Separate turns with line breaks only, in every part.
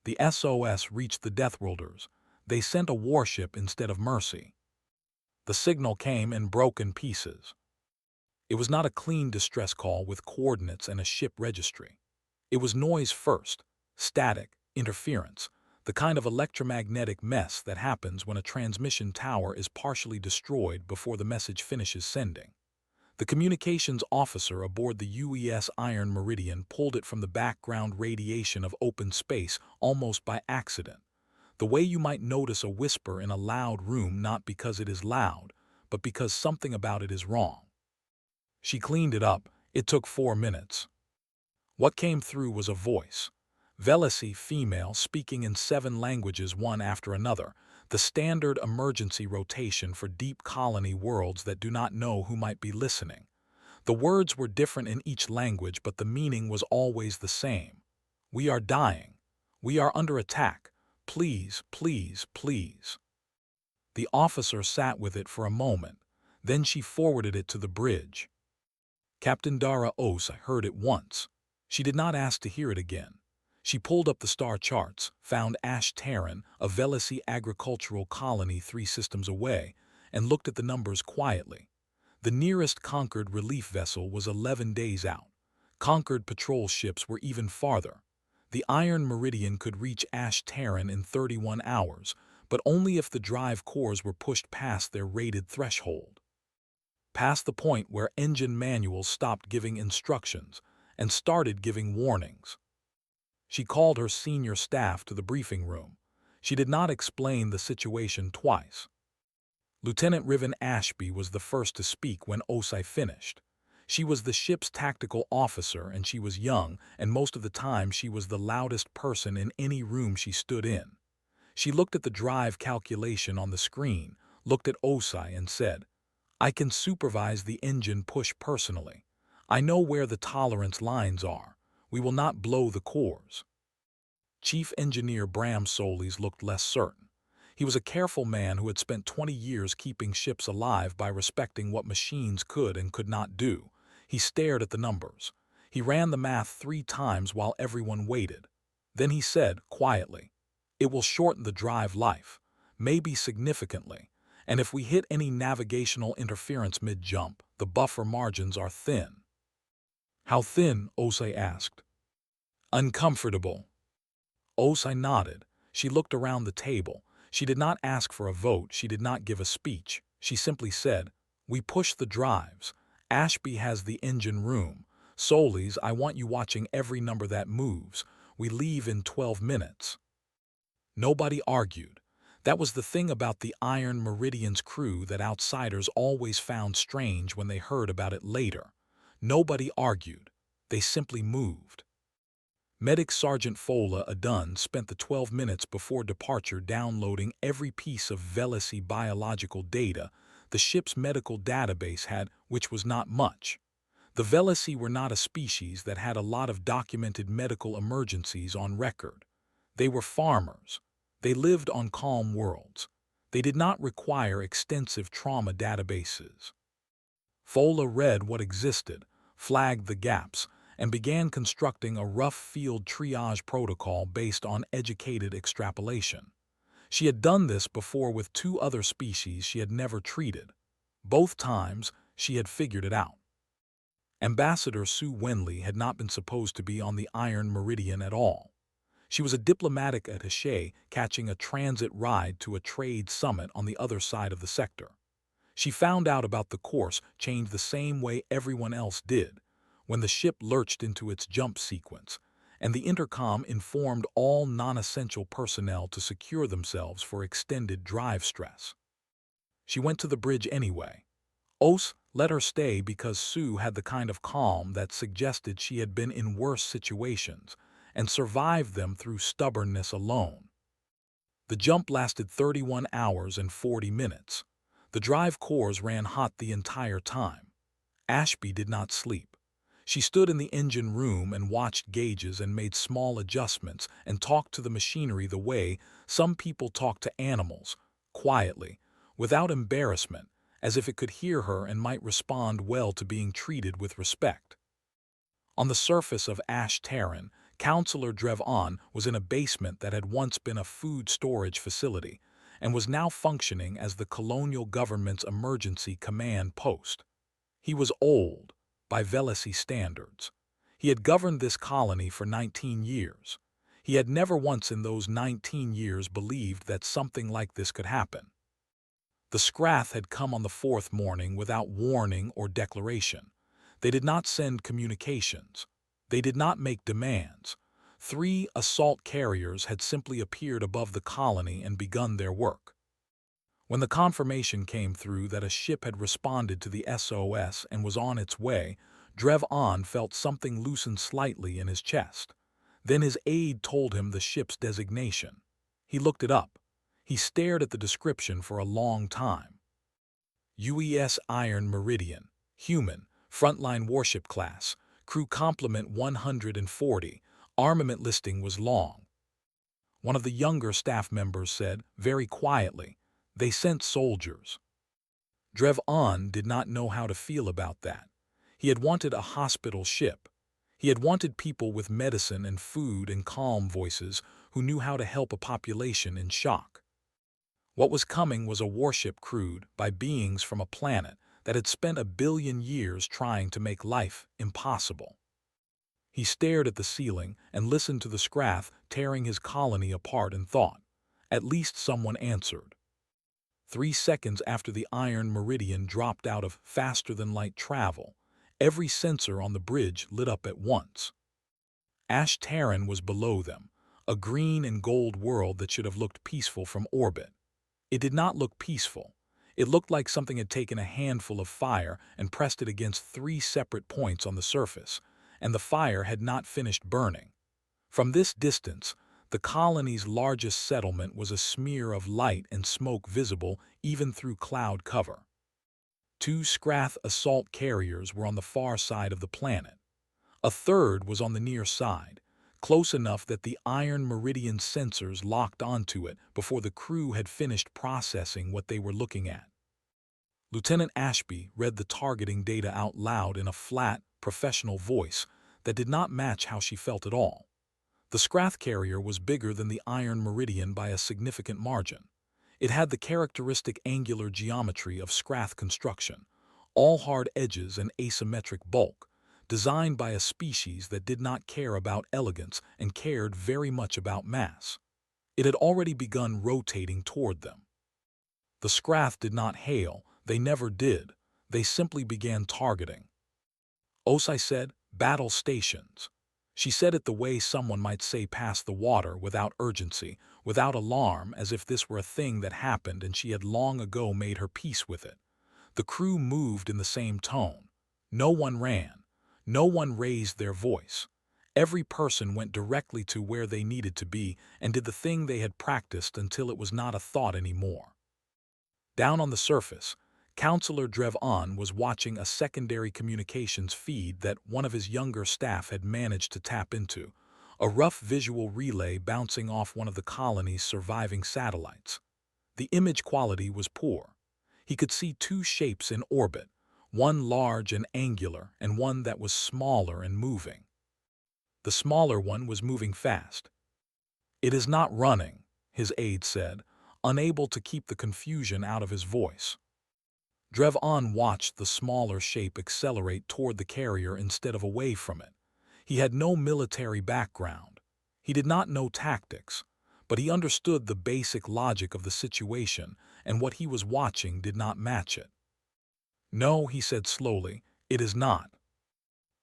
The SOS reached the Deathworlders. They sent a warship instead of mercy. The signal came in broken pieces. It was not a clean distress call with coordinates and a ship registry. It was noise first, static, interference, the kind of electromagnetic mess that happens when a transmission tower is partially destroyed before the message finishes sending. The communications officer aboard the UES Iron Meridian pulled it from the background radiation of open space almost by accident, the way you might notice a whisper in a loud room not because it is loud, but because something about it is wrong. She cleaned it up. It took 4 minutes. What came through was a voice. Velocity female speaking in 7 languages one after another, the standard emergency rotation for deep colony worlds that do not know who might be listening. The words were different in each language, but the meaning was always the same. We are dying. We are under attack. Please, please, please. The officer sat with it for a moment. Then she forwarded it to the bridge. Captain Dara Os heard it once. She did not ask to hear it again. She pulled up the star charts, found Ash Taran, a Velocity agricultural colony 3 systems away, and looked at the numbers quietly. The nearest Conquered relief vessel was 11 days out. Conquered patrol ships were even farther. The Iron Meridian could reach Ash Taran in 31 hours, but only if the drive cores were pushed past their rated threshold. Past the point where engine manuals stopped giving instructions and started giving warnings. She called her senior staff to the briefing room. She did not explain the situation twice. Lieutenant Riven Ashby was the first to speak when Osai finished. She was the ship's tactical officer, and she was young, and most of the time she was the loudest person in any room she stood in. She looked at the drive calculation on the screen, looked at Osai and said, "I can supervise the engine push personally. I know where the tolerance lines are. We will not blow the cores." Chief Engineer Bram Solis looked less certain. He was a careful man who had spent 20 years keeping ships alive by respecting what machines could and could not do. He stared at the numbers. He ran the math 3 times while everyone waited. Then he said, quietly, "It will shorten the drive life, maybe significantly. And if we hit any navigational interference mid-jump, the buffer margins are thin." "How thin?" Osai asked. "Uncomfortable." Osai nodded. She looked around the table. She did not ask for a vote. She did not give a speech. She simply said, "We push the drives. Ashby has the engine room. Solis, I want you watching every number that moves. We leave in 12 minutes. Nobody argued. That was the thing about the Iron Meridian's crew that outsiders always found strange when they heard about it later. Nobody argued. They simply moved. Medic Sergeant Fola Adun spent the 12 minutes before departure downloading every piece of Velocity biological data the ship's medical database had, which was not much. The Velocity were not a species that had a lot of documented medical emergencies on record. They were farmers. They lived on calm worlds. They did not require extensive trauma databases. Fola read what existed, flagged the gaps, and began constructing a rough field triage protocol based on educated extrapolation. She had done this before with 2 other species she had never treated. Both times, she had figured it out. Ambassador Sue Wenley had not been supposed to be on the Iron Meridian at all. She was a diplomatic attaché catching a transit ride to a trade summit on the other side of the sector. She found out about the course changed the same way everyone else did, when the ship lurched into its jump sequence, and the intercom informed all non-essential personnel to secure themselves for extended drive stress. She went to the bridge anyway. Os let her stay because Sue had the kind of calm that suggested she had been in worse situations and survived them through stubbornness alone. The jump lasted 31 hours and 40 minutes. The drive cores ran hot the entire time. Ashby did not sleep. She stood in the engine room and watched gauges and made small adjustments and talked to the machinery the way some people talk to animals, quietly, without embarrassment, as if it could hear her and might respond well to being treated with respect. On the surface of Ash Taran, Counselor Drev-On was in a basement that had once been a food storage facility and was now functioning as the colonial government's emergency command post. He was old, by Velasi standards. He had governed this colony for 19 years. He had never once in those 19 years believed that something like this could happen. The Scrath had come on the fourth morning without warning or declaration. They did not send communications. They did not make demands. 3 assault carriers had simply appeared above the colony and begun their work. When the confirmation came through that a ship had responded to the SOS and was on its way, Drev-On felt something loosen slightly in his chest. Then his aide told him the ship's designation. He looked it up. He stared at the description for a long time. UES Iron Meridian, human, frontline warship class, crew complement 140, armament listing was long. One of the younger staff members said, very quietly, "They sent soldiers." Drev-On did not know how to feel about that. He had wanted a hospital ship. He had wanted people with medicine and food and calm voices who knew how to help a population in shock. What was coming was a warship crewed by beings from a planet that had spent 1 billion years trying to make life impossible. He stared at the ceiling and listened to the Scrath tearing his colony apart and thought, at least someone answered. 3 seconds after the Iron Meridian dropped out of faster-than-light travel, every sensor on the bridge lit up at once. Ash Taran was below them, a green and gold world that should have looked peaceful from orbit. It did not look peaceful. It looked like something had taken a handful of fire and pressed it against 3 separate points on the surface, and the fire had not finished burning. From this distance, the colony's largest settlement was a smear of light and smoke visible even through cloud cover. 2 Scrath assault carriers were on the far side of the planet. A third was on the near side, close enough that the Iron Meridian sensors locked onto it before the crew had finished processing what they were looking at. Lieutenant Ashby read the targeting data out loud in a flat, professional voice that did not match how she felt at all. The Scrath carrier was bigger than the Iron Meridian by a significant margin. It had the characteristic angular geometry of Scrath construction, all hard edges and asymmetric bulk, designed by a species that did not care about elegance and cared very much about mass. It had already begun rotating toward them. The Scrath did not hail, they never did, they simply began targeting. Osai said, "Battle stations." She said it the way someone might say past the water, without urgency, without alarm, as if this were a thing that happened and she had long ago made her peace with it. The crew moved in the same tone. No one ran. No one raised their voice. Every person went directly to where they needed to be and did the thing they had practiced until it was not a thought anymore. Down on the surface, Counselor Drev-On was watching a secondary communications feed that one of his younger staff had managed to tap into, a rough visual relay bouncing off one of the colony's surviving satellites. The image quality was poor. He could see 2 shapes in orbit, one large and angular and one that was smaller and moving. The smaller one was moving fast. "It is not running," his aide said, unable to keep the confusion out of his voice. Drev-On watched the smaller shape accelerate toward the carrier instead of away from it. He had no military background. He did not know tactics, but he understood the basic logic of the situation, and what he was watching did not match it. "No," he said slowly, "it is not."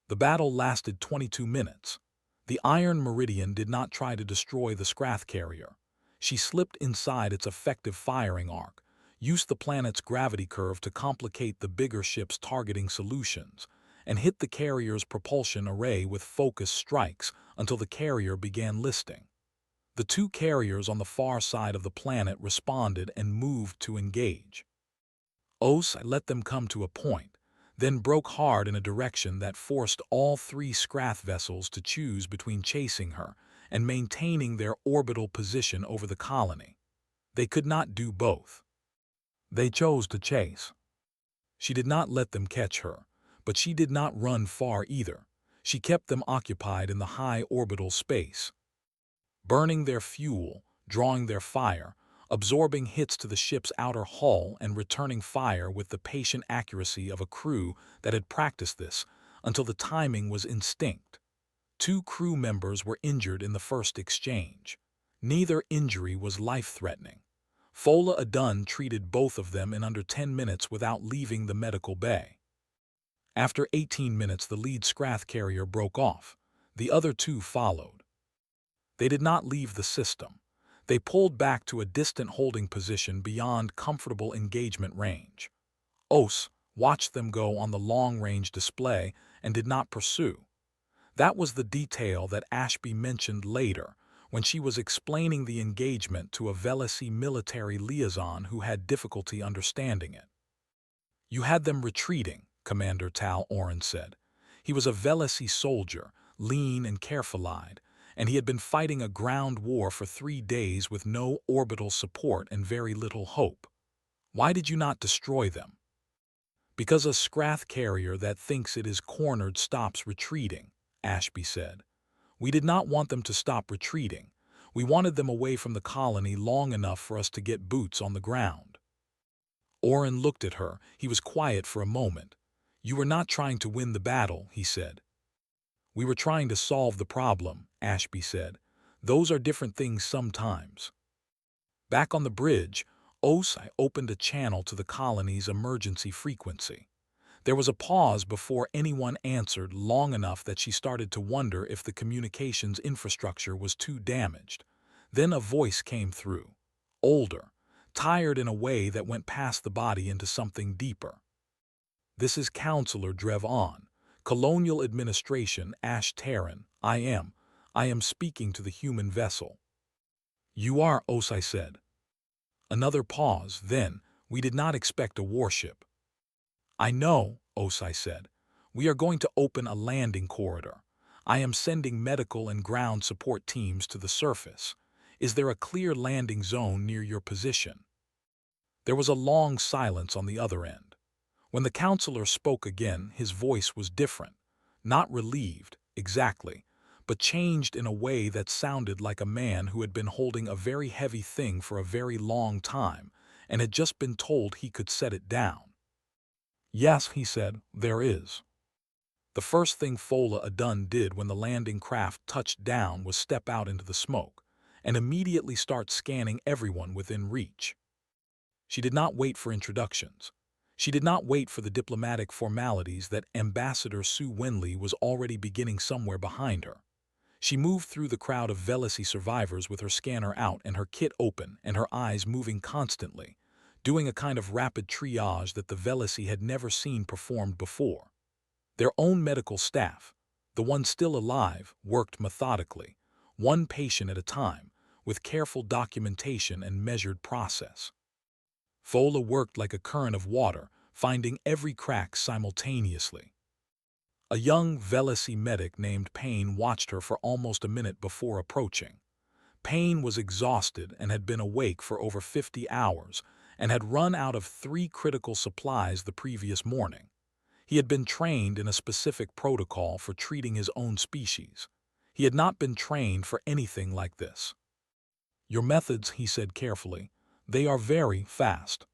The battle lasted 22 minutes. The Iron Meridian did not try to destroy the Scrath carrier. She slipped inside its effective firing arc, used the planet's gravity curve to complicate the bigger ship's targeting solutions, and hit the carrier's propulsion array with focused strikes until the carrier began listing. The 2 carriers on the far side of the planet responded and moved to engage. Os let them come to a point, then broke hard in a direction that forced all 3 Scrath vessels to choose between chasing her and maintaining their orbital position over the colony. They could not do both. They chose to chase. She did not let them catch her, but she did not run far either. She kept them occupied in the high orbital space, burning their fuel, drawing their fire, absorbing hits to the ship's outer hull and returning fire with the patient accuracy of a crew that had practiced this until the timing was instinct. 2 crew members were injured in the first exchange. Neither injury was life-threatening. Fola Adun treated both of them in under 10 minutes without leaving the medical bay. After 18 minutes, the lead Scrath carrier broke off. The other 2 followed. They did not leave the system. They pulled back to a distant holding position beyond comfortable engagement range. Os watched them go on the long-range display and did not pursue. That was the detail that Ashby mentioned later when she was explaining the engagement to a Velasi military liaison who had difficulty understanding it. "You had them retreating," Commander Tal Oren said. He was a Velasi soldier, lean and careful-eyed, and he had been fighting a ground war for 3 days with no orbital support and very little hope. "Why did you not destroy them?" "Because a Scrath carrier that thinks it is cornered stops retreating," Ashby said. "We did not want them to stop retreating. We wanted them away from the colony long enough for us to get boots on the ground." Oren looked at her. He was quiet for a moment. "You were not trying to win the battle," he said. "We were trying to solve the problem," Ashby said. "Those are different things sometimes." Back on the bridge, Osai opened a channel to the colony's emergency frequency. There was a pause before anyone answered, long enough that she started to wonder if the communications infrastructure was too damaged. Then a voice came through. Older, tired in a way that went past the body into something deeper. "This is Counselor Drevon, Colonial Administration, Ash Taran. I am speaking to the human vessel." "You are," Osai said. Another pause, then, "We did not expect a warship." "I know," Osai said. "We are going to open a landing corridor. I am sending medical and ground support teams to the surface. Is there a clear landing zone near your position?" There was a long silence on the other end. When the counselor spoke again, his voice was different. Not relieved, exactly, but changed in a way that sounded like a man who had been holding a very heavy thing for a very long time and had just been told he could set it down. "Yes," he said, "there is." The first thing Fola Adun did when the landing craft touched down was step out into the smoke and immediately start scanning everyone within reach. She did not wait for introductions. She did not wait for the diplomatic formalities that Ambassador Sue Winley was already beginning somewhere behind her. She moved through the crowd of Velasi survivors with her scanner out and her kit open and her eyes moving constantly, doing a kind of rapid triage that the Velasi had never seen performed before. Their own medical staff, the ones still alive, worked methodically, one patient at a time, with careful documentation and measured process. Fola worked like a current of water, finding every crack simultaneously. A young Velasi medic named Payne watched her for almost a minute before approaching. Payne was exhausted and had been awake for over 50 hours and had run out of 3 critical supplies the previous morning. He had been trained in a specific protocol for treating his own species. He had not been trained for anything like this. "Your methods," he said carefully, "they are very fast."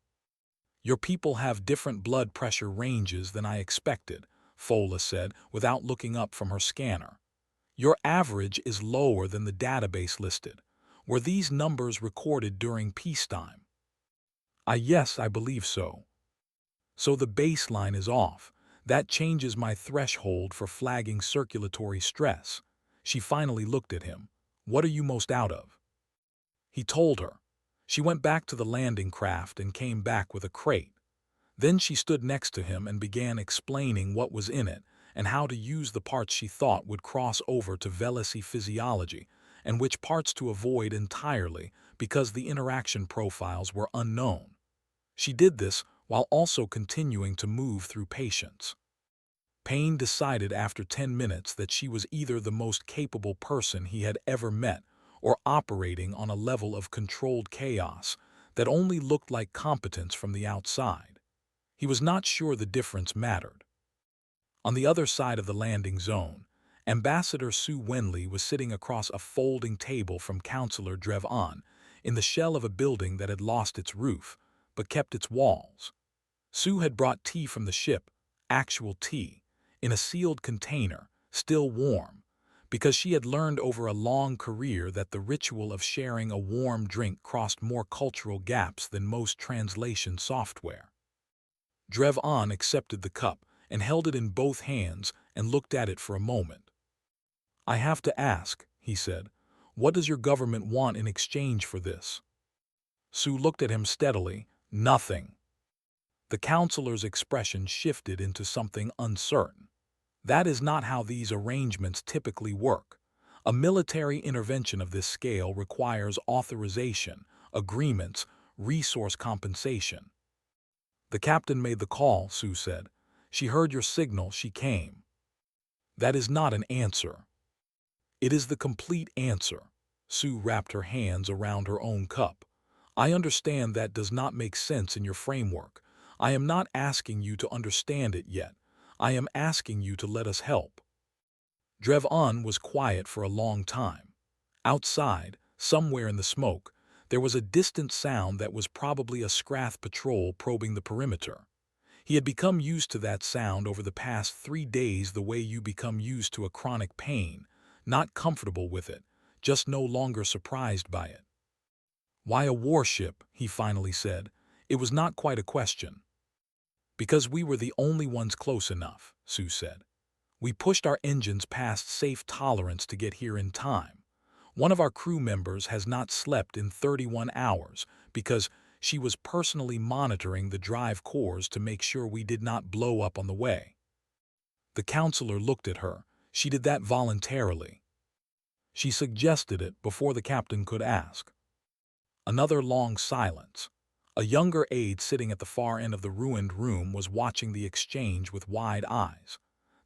"Your people have different blood pressure ranges than I expected," Fola said without looking up from her scanner. "Your average is lower than the database listed. Were these numbers recorded during peacetime?" Yes, I believe so." "So the baseline is off. That changes my threshold for flagging circulatory stress." She finally looked at him. "What are you most out of?" He told her. She went back to the landing craft and came back with a crate. Then she stood next to him and began explaining what was in it and how to use the parts she thought would cross over to Velasi physiology and which parts to avoid entirely because the interaction profiles were unknown. She did this while also continuing to move through patients. Payne decided after 10 minutes that she was either the most capable person he had ever met or operating on a level of controlled chaos that only looked like competence from the outside. He was not sure the difference mattered. On the other side of the landing zone, Ambassador Sue Wenley was sitting across a folding table from Counselor Drev in the shell of a building that had lost its roof, but kept its walls. Sue had brought tea from the ship, actual tea, in a sealed container, still warm, because she had learned over a long career that the ritual of sharing a warm drink crossed more cultural gaps than most translation software. Drev accepted the cup and held it in both hands and looked at it for a moment. "I have to ask," he said, "what does your government want in exchange for this?" Sue looked at him steadily. "Nothing." The counselor's expression shifted into something uncertain. "That is not how these arrangements typically work. A military intervention of this scale requires authorization, agreements, resource compensation." "The captain made the call," Sue said. "She heard your signal, she came." "That is not an answer." "It is the complete answer." Sue wrapped her hands around her own cup. "I understand that does not make sense in your framework. I am not asking you to understand it yet. I am asking you to let us help." Drev was quiet for a long time. Outside, somewhere in the smoke, there was a distant sound that was probably a Scrath patrol probing the perimeter. He had become used to that sound over the past 3 days the way you become used to a chronic pain, not comfortable with it, just no longer surprised by it. "Why a warship?" he finally said. It was not quite a question. "Because we were the only ones close enough," Sue said. "We pushed our engines past safe tolerance to get here in time. One of our crew members has not slept in 31 hours because she was personally monitoring the drive cores to make sure we did not blow up on the way." The counselor looked at her. "She did that voluntarily." "She suggested it before the captain could ask." Another long silence. A younger aide sitting at the far end of the ruined room was watching the exchange with wide eyes.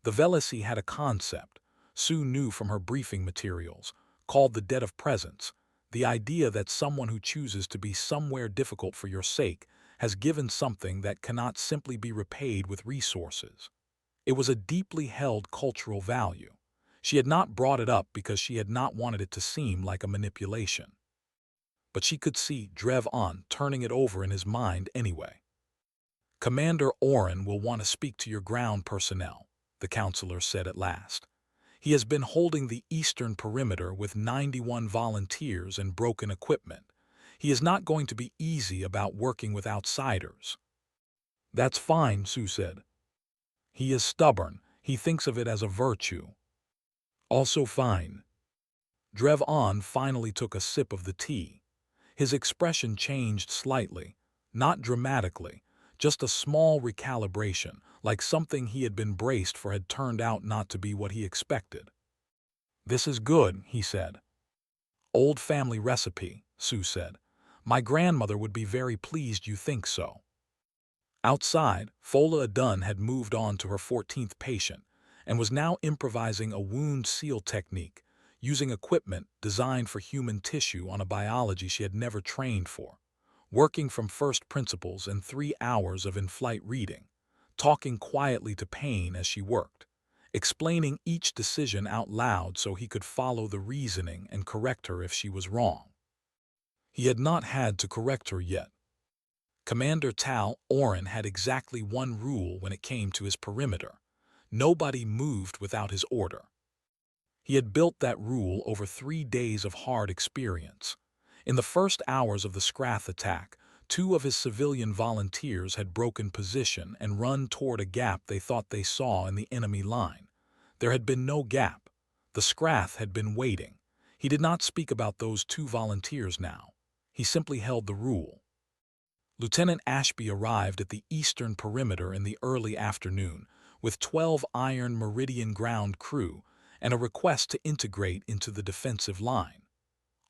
The Velasi had a concept, Sue knew from her briefing materials, called the debt of presence, the idea that someone who chooses to be somewhere difficult for your sake has given something that cannot simply be repaid with resources. It was a deeply held cultural value. She had not brought it up because she had not wanted it to seem like a manipulation. But she could see Drev turning it over in his mind anyway. "Commander Oren will want to speak to your ground personnel," the counselor said at last. "He has been holding the eastern perimeter with 91 volunteers and broken equipment. He is not going to be easy about working with outsiders." "That's fine," Sue said. "He is stubborn. He thinks of it as a virtue." "Also fine." Drev finally took a sip of the tea. His expression changed slightly, not dramatically, just a small recalibration, like something he had been braced for had turned out not to be what he expected. "This is good," he said. "Old family recipe," Sue said. "My grandmother would be very pleased you think so." Outside, Fola Adun had moved on to her 14th patient and was now improvising a wound seal technique, using equipment designed for human tissue on a biology she had never trained for, working from first principles and 3 hours of in-flight reading, talking quietly to Payne as she worked, explaining each decision out loud so he could follow the reasoning and correct her if she was wrong. He had not had to correct her yet. Commander Tal Oren had exactly one rule when it came to his perimeter. Nobody moved without his order. He had built that rule over 3 days of hard experience. In the first hours of the Scrath attack, 2 of his civilian volunteers had broken position and run toward a gap they thought they saw in the enemy line. There had been no gap. The Scrath had been waiting. He did not speak about those 2 volunteers now. He simply held the rule. Lieutenant Ashby arrived at the eastern perimeter in the early afternoon with 12 Iron Meridian ground crew and a request to integrate into the defensive line.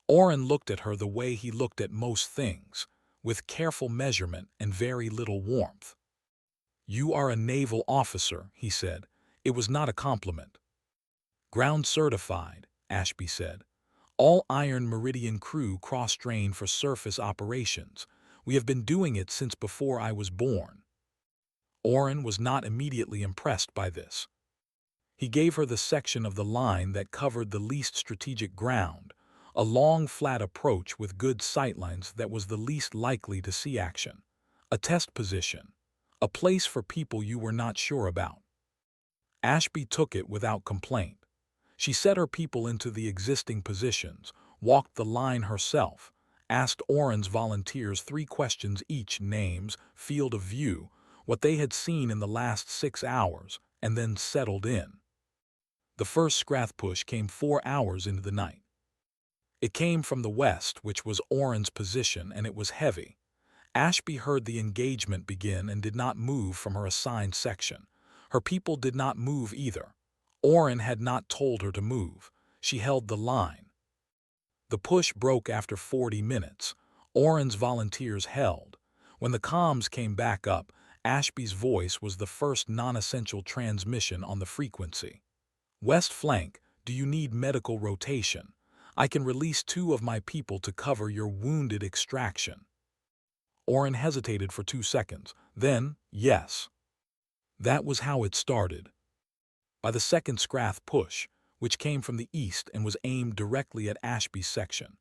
Oren looked at her the way he looked at most things, with careful measurement and very little warmth. "You are a naval officer," he said. It was not a compliment. "Ground certified," Ashby said. "All Iron Meridian crew cross-trained for surface operations. We have been doing it since before I was born." Oren was not immediately impressed by this. He gave her the section of the line that covered the least strategic ground, a long, flat approach with good sightlines that was the least likely to see action, a test position, a place for people you were not sure about. Ashby took it without complaint. She set her people into the existing positions, walked the line herself, asked Oren's volunteers 3 questions each: names, field of view, what they had seen in the last 6 hours, and then settled in. The first Scrath push came 4 hours into the night. It came from the west, which was Oren's position, and it was heavy. Ashby heard the engagement begin and did not move from her assigned section. Her people did not move either. Oren had not told her to move. She held the line. The push broke after 40 minutes. Oren's volunteers held. When the comms came back up, Ashby's voice was the first non-essential transmission on the frequency. West flank, do you need medical rotation? I can release 2 of my people to cover your wounded extraction. Oren hesitated for 2 seconds. Then, yes. That was how it started. By the second Scrath push, which came from the east and was aimed directly at Ashby's section,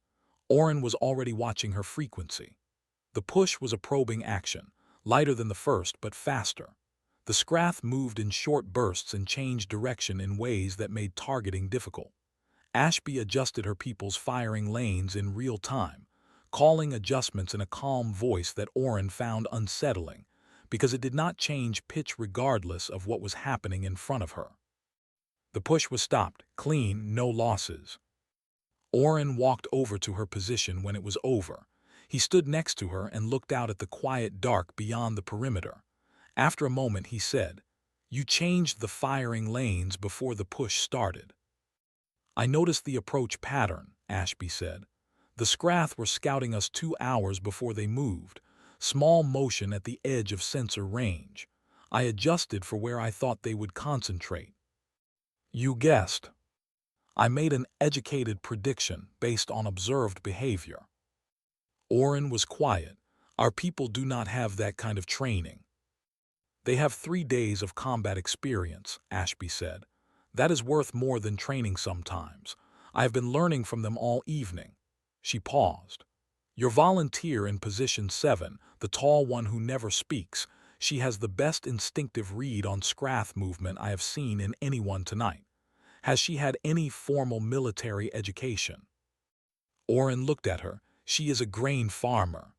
Oren was already watching her frequency. The push was a probing action, lighter than the first but faster. The Scrath moved in short bursts and changed direction in ways that made targeting difficult. Ashby adjusted her people's firing lanes in real time, calling adjustments in a calm voice that Oren found unsettling, because it did not change pitch regardless of what was happening in front of her. The push was stopped, clean, no losses. Oren walked over to her position when it was over. He stood next to her and looked out at the quiet dark beyond the perimeter. After a moment he said, "You changed the firing lanes before the push started." "I noticed the approach pattern," Ashby said. "The Scrath were scouting us 2 hours before they moved. Small motion at the edge of sensor range. I adjusted for where I thought they would concentrate." "You guessed." "I made an educated prediction based on observed behavior." Oren was quiet. "Our people do not have that kind of training." "They have 3 days of combat experience," Ashby said. "That is worth more than training sometimes. I have been learning from them all evening." She paused. "Your volunteer in position 7, the tall one who never speaks, she has the best instinctive read on Scrath movement I have seen in anyone tonight. Has she had any formal military education?" Oren looked at her. "She is a grain farmer."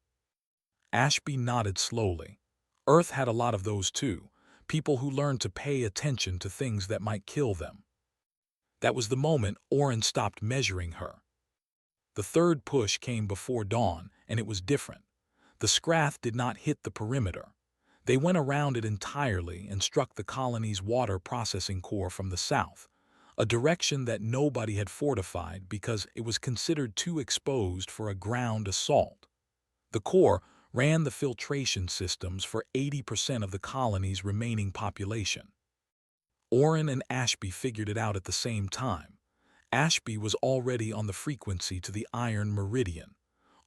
Ashby nodded slowly. Earth had a lot of those too, people who learned to pay attention to things that might kill them. That was the moment Oren stopped measuring her. The third push came before dawn, and it was different. The Scrath did not hit the perimeter. They went around it entirely and struck the colony's water processing core from the south, a direction that nobody had fortified because it was considered too exposed for a ground assault. The core ran the filtration systems for 80% of the colony's remaining population. Oren and Ashby figured it out at the same time. Ashby was already on the frequency to the Iron Meridian.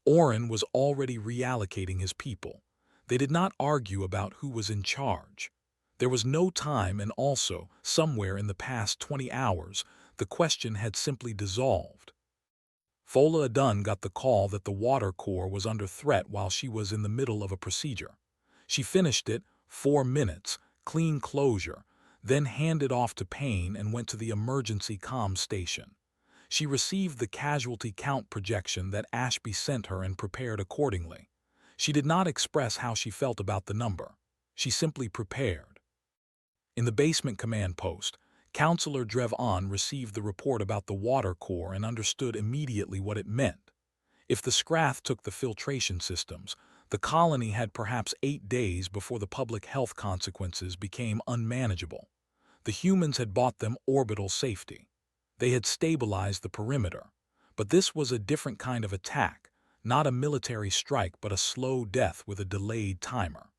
Oren was already reallocating his people. They did not argue about who was in charge. There was no time, and also, somewhere in the past 20 hours, the question had simply dissolved. Fola Adun got the call that the water core was under threat while she was in the middle of a procedure. She finished it, 4 minutes, clean closure, then handed off to Payne and went to the emergency comm station. She received the casualty count projection that Ashby sent her and prepared accordingly. She did not express how she felt about the number. She simply prepared. In the basement command post, Counselor Drevon received the report about the water core and understood immediately what it meant. If the Scrath took the filtration systems, the colony had perhaps 8 days before the public health consequences became unmanageable. The humans had bought them orbital safety. They had stabilized the perimeter. But this was a different kind of attack, not a military strike but a slow death with a delayed timer.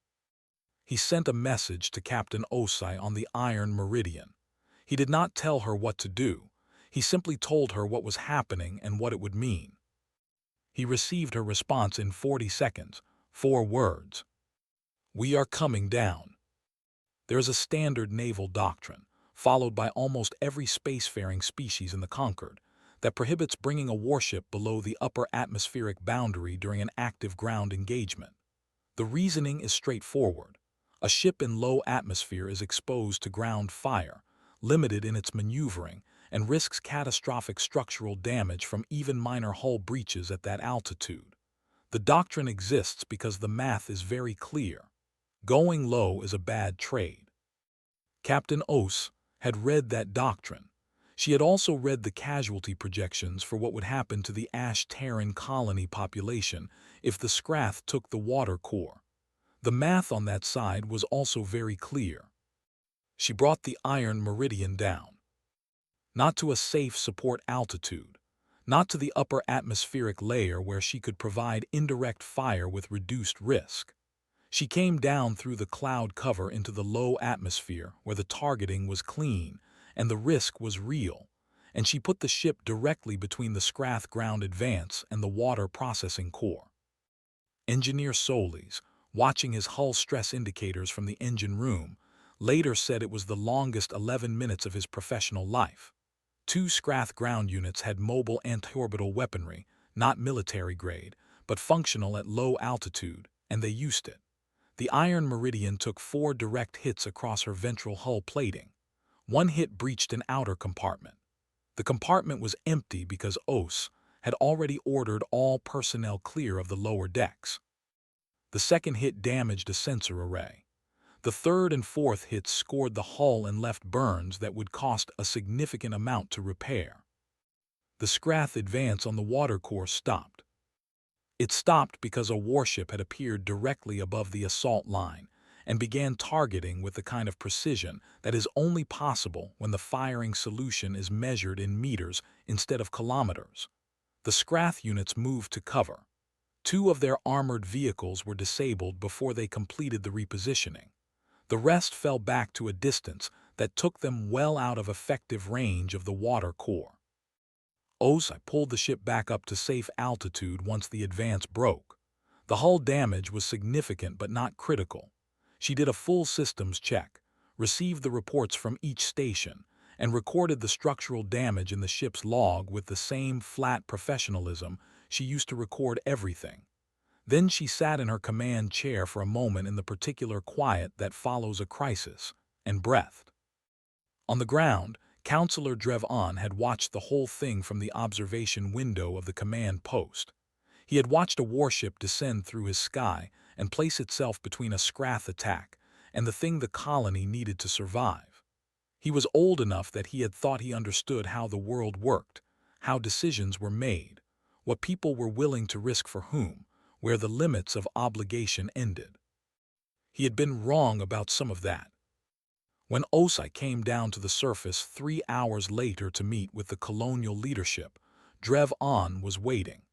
He sent a message to Captain Osai on the Iron Meridian. He did not tell her what to do. He simply told her what was happening and what it would mean. He received her response in 40 seconds, 4 words. "We are coming down." There is a standard naval doctrine. followed by almost every spacefaring species in the Concord, that prohibits bringing a warship below the upper atmospheric boundary during an active ground engagement. The reasoning is straightforward. A ship in low atmosphere is exposed to ground fire, limited in its maneuvering, and risks catastrophic structural damage from even minor hull breaches at that altitude. The doctrine exists because the math is very clear. Going low is a bad trade. Captain Os had read that doctrine. She had also read the casualty projections for what would happen to the Ash Taran colony population if the Scrath took the water core. The math on that side was also very clear. She brought the iron meridian down. Not to a safe support altitude, not to the upper atmospheric layer where she could provide indirect fire with reduced risk. She came down through the cloud cover into the low atmosphere where the targeting was clean and the risk was real, and she put the ship directly between the Scrath ground advance and the water processing core. Engineer Solis, watching his hull stress indicators from the engine room, later said it was the longest 11 minutes of his professional life. 2 Scrath ground units had mobile anti-orbital weaponry, not military grade, but functional at low altitude, and they used it. The Iron Meridian took 4 direct hits across her ventral hull plating. 1 hit breached an outer compartment. The compartment was empty because Os had already ordered all personnel clear of the lower decks. The second hit damaged a sensor array. The third and fourth hits scored the hull and left burns that would cost a significant amount to repair. The Scrath advance on the water core stopped. It stopped because a warship had appeared directly above the assault line and began targeting with the kind of precision that is only possible when the firing solution is measured in meters instead of kilometers. The Scrath units moved to cover. 2 of their armored vehicles were disabled before they completed the repositioning. The rest fell back to a distance that took them well out of effective range of the water core. Os pulled the ship back up to safe altitude once the advance broke. The hull damage was significant but not critical. She did a full systems check, received the reports from each station, and recorded the structural damage in the ship's log with the same flat professionalism she used to record everything. Then she sat in her command chair for a moment in the particular quiet that follows a crisis, and breathed. On the ground, Counselor Drevon had watched the whole thing from the observation window of the command post. He had watched a warship descend through his sky and place itself between a Scrath attack and the thing the colony needed to survive. He was old enough that he had thought he understood how the world worked, how decisions were made, what people were willing to risk for whom, where the limits of obligation ended. He had been wrong about some of that. When Osai came down to the surface 3 hours later to meet with the colonial leadership, Drevon was waiting.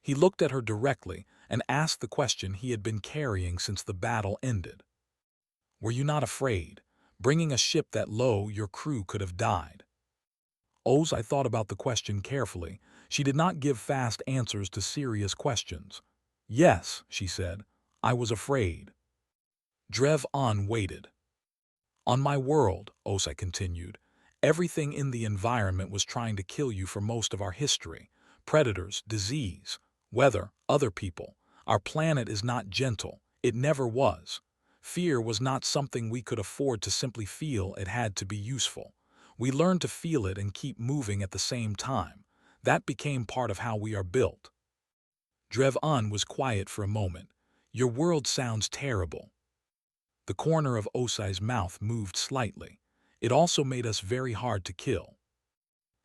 He looked at her directly and asked the question he had been carrying since the battle ended. "Were you not afraid? Bringing a ship that low, your crew could have died." Osai thought about the question carefully. She did not give fast answers to serious questions. "Yes," she said, "I was afraid." Drevon waited. "On my world," Osai continued, "everything in the environment was trying to kill you for most of our history. Predators, disease, weather, other people. Our planet is not gentle. It never was. Fear was not something we could afford to simply feel. It had to be useful. We learned to feel it and keep moving at the same time. That became part of how we are built." Drevon was quiet for a moment. "Your world sounds terrible." The corner of Osai's mouth moved slightly. "It also made us very hard to kill."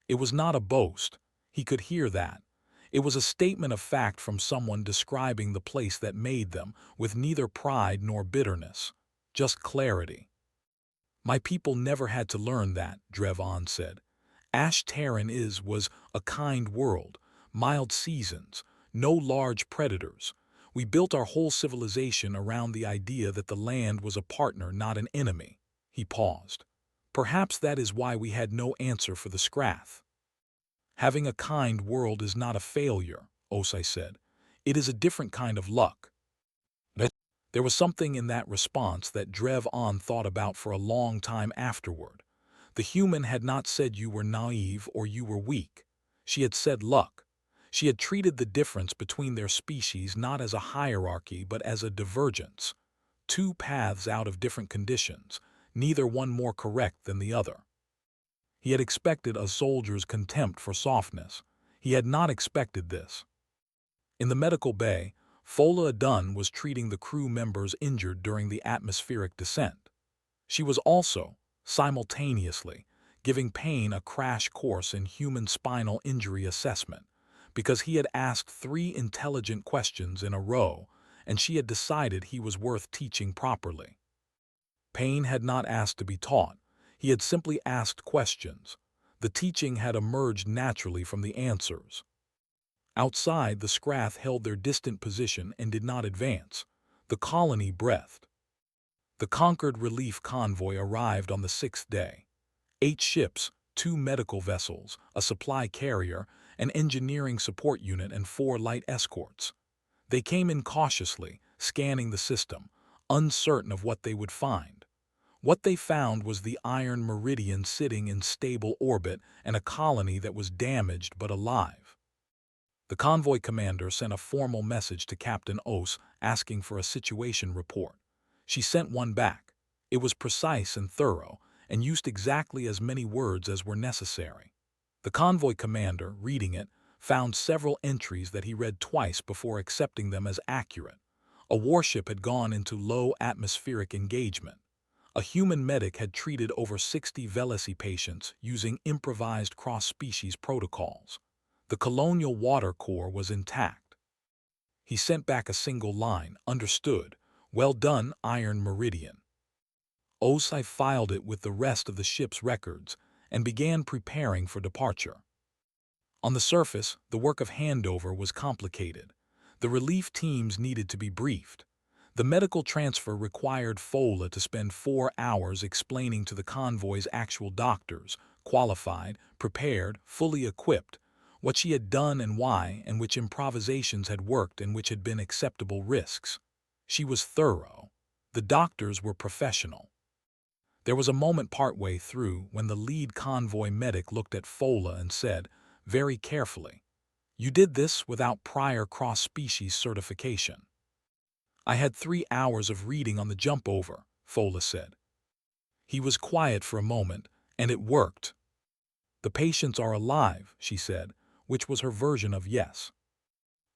It was not a boast. He could hear that. It was a statement of fact from someone describing the place that made them, with neither pride nor bitterness, just clarity. "My people never had to learn that," Drevon said. "Ash Taran was a kind world, mild seasons, no large predators. We built our whole civilization around the idea that the land was a partner, not an enemy." He paused. "Perhaps that is why we had no answer for the Scrath." "Having a kind world is not a failure," Osai said. "It is a different kind of luck." There was something in that response that Drevon thought about for a long time afterward. The human had not said you were naive or you were weak. She had said luck. She had treated the difference between their species not as a hierarchy but as a divergence. Two paths out of different conditions, neither one more correct than the other. He had expected a soldier's contempt for softness. He had not expected this. In the medical bay, Fola Dunn was treating the crew members injured during the atmospheric descent. She was also, simultaneously, giving Payne a crash course in human spinal injury assessment, because he had asked 3 intelligent questions in a row, and she had decided he was worth teaching properly. Payne had not asked to be taught. He had simply asked questions. The teaching had emerged naturally from the answers. Outside, the Scrath held their distant position and did not advance. The colony breathed. The conquered relief convoy arrived on the 6th day. 8 ships, 2 medical vessels, a supply carrier, an engineering support unit, and 4 light escorts. They came in cautiously, scanning the system, uncertain of what they would find. What they found was the iron meridian sitting in stable orbit and a colony that was damaged but alive. The convoy commander sent a formal message to Captain Os asking for a situation report. She sent one back. It was precise and thorough, and used exactly as many words as were necessary. The convoy commander, reading it, found several entries that he read twice before accepting them as accurate. A warship had gone into low atmospheric engagement. A human medic had treated over 60 Velesi patients using improvised cross-species protocols. The colonial water core was intact. He sent back a single line, understood, well done, Iron Meridian. Osai filed it with the rest of the ship's records and began preparing for departure. On the surface, the work of handover was complicated. The relief teams needed to be briefed. The medical transfer required Fola to spend 4 hours explaining to the convoy's actual doctors, qualified, prepared, fully equipped, what she had done and why, and which improvisations had worked and which had been acceptable risks. She was thorough. The doctors were professional. There was a moment partway through when the lead convoy medic looked at Fola and said, very carefully, "You did this without prior cross-species certification." "I had 3 hours of reading on the jump over," Fola said. He was quiet for a moment, and it worked. "The patients are alive," she said, which was her version of yes.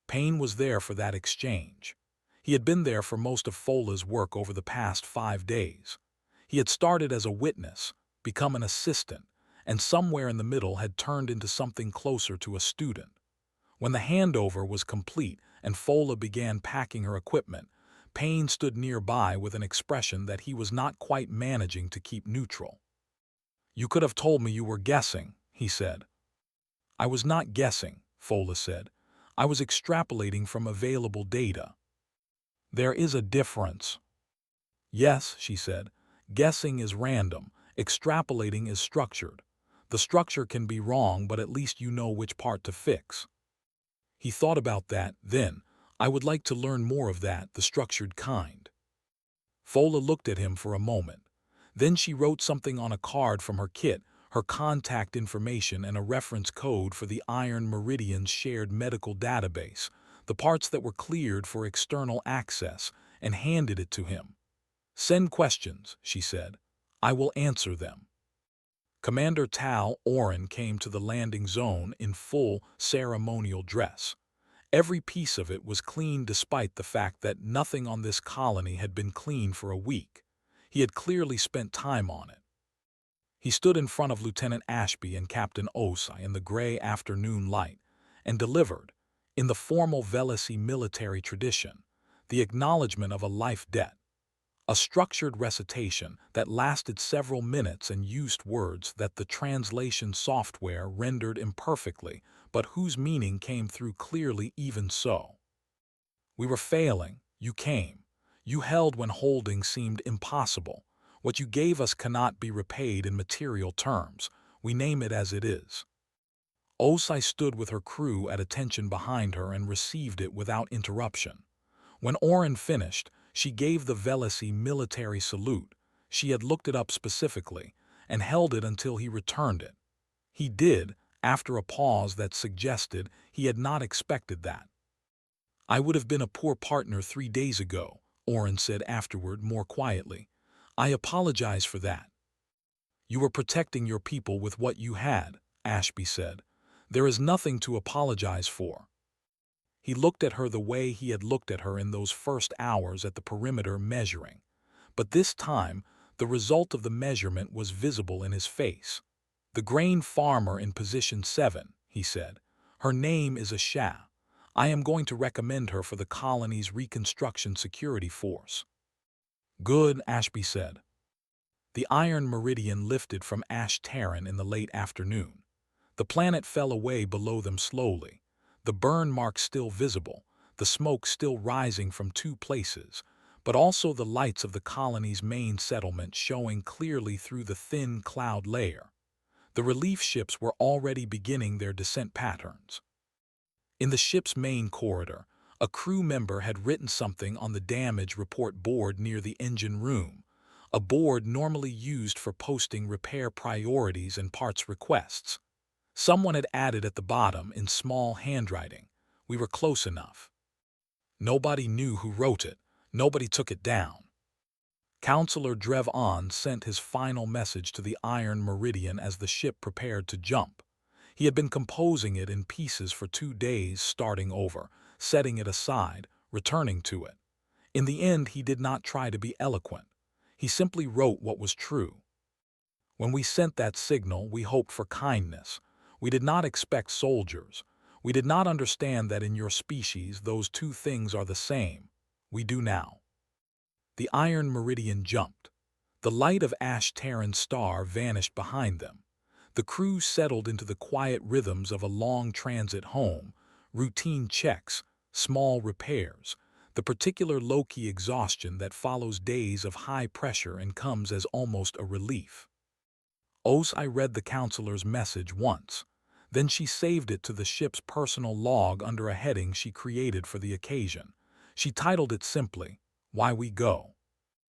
Payne was there for that exchange. He had been there for most of Fola's work over the past 5 days. He had started as a witness, become an assistant, and somewhere in the middle had turned into something closer to a student. When the handover was complete and Fola began packing her equipment, Payne stood nearby with an expression that he was not quite managing to keep neutral. "You could have told me you were guessing," he said. "I was not guessing," Fola said. "I was extrapolating from available data." "There is a difference." "Yes," she said. "Guessing is random. Extrapolating is structured. The structure can be wrong, but at least you know which part to fix." He thought about that, then, "I would like to learn more of that, the structured kind." Fola looked at him for a moment. Then she wrote something on a card from her kit, her contact information and a reference code for the Iron Meridian's shared medical database, the parts that were cleared for external access, and handed it to him. "Send questions," she said. "I will answer them." Commander Tal Oren came to the landing zone in full ceremonial dress. Every piece of it was clean despite the fact that nothing on this colony had been clean for a week. He had clearly spent time on it. He stood in front of Lieutenant Ashby and Captain Osai in the gray afternoon light and delivered, in the formal Velesi military tradition, the acknowledgement of a life debt. A structured recitation that lasted several minutes and used words that the translation software rendered imperfectly, but whose meaning came through clearly even so. "We were failing. You came. You held when holding seemed impossible. What you gave us cannot be repaid in material terms. We name it as it is." Osai stood with her crew at attention behind her and received it without interruption. When Oren finished, she gave the Velesi military salute. She had looked it up specifically, and held it until he returned it. He did, after a pause that suggested he had not expected that. "I would have been a poor partner 3 days ago," Oren said afterward more quietly. "I apologize for that." "You were protecting your people with what you had," Ashby said. "There is nothing to apologize for." He looked at her the way he had looked at her in those first hours at the perimeter measuring. But this time, the result of the measurement was visible in his face. "The grain farmer in position 7, he said. "Her name is Asha. I am going to recommend her for the colony's Reconstruction Security Force." "Good," Ashby said. The iron meridian lifted from Ash Taran in the late afternoon. The planet fell away below them slowly, the burn marks still visible, the smoke still rising from 2 places, but also the lights of the colony's main settlement showing clearly through the thin cloud layer. The relief ships were already beginning their descent patterns. In the ship's main corridor, a crew member had written something on the damage report board near the engine room, a board normally used for posting repair priorities and parts requests. Someone had added at the bottom in small handwriting, "We were close enough." Nobody knew who wrote it. Nobody took it down. Counselor Drev sent his final message to the Iron Meridian as the ship prepared to jump. He had been composing it in pieces for 2 days, starting over, setting it aside, returning to it. In the end, he did not try to be eloquent. He simply wrote what was true. "When we sent that signal, we hoped for kindness. We did not expect soldiers. We did not understand that in your species those 2 things are the same. We do now." The Iron Meridian jumped. The light of Ash Taran's star vanished behind them. The crew settled into the quiet rhythms of a long transit home, routine checks, small repairs, the particular low-key exhaustion that follows days of high pressure and comes as almost a relief. I read the counselor's message once. Then she saved it to the ship's personal log under a heading she created for the occasion. She titled it simply, "Why We Go."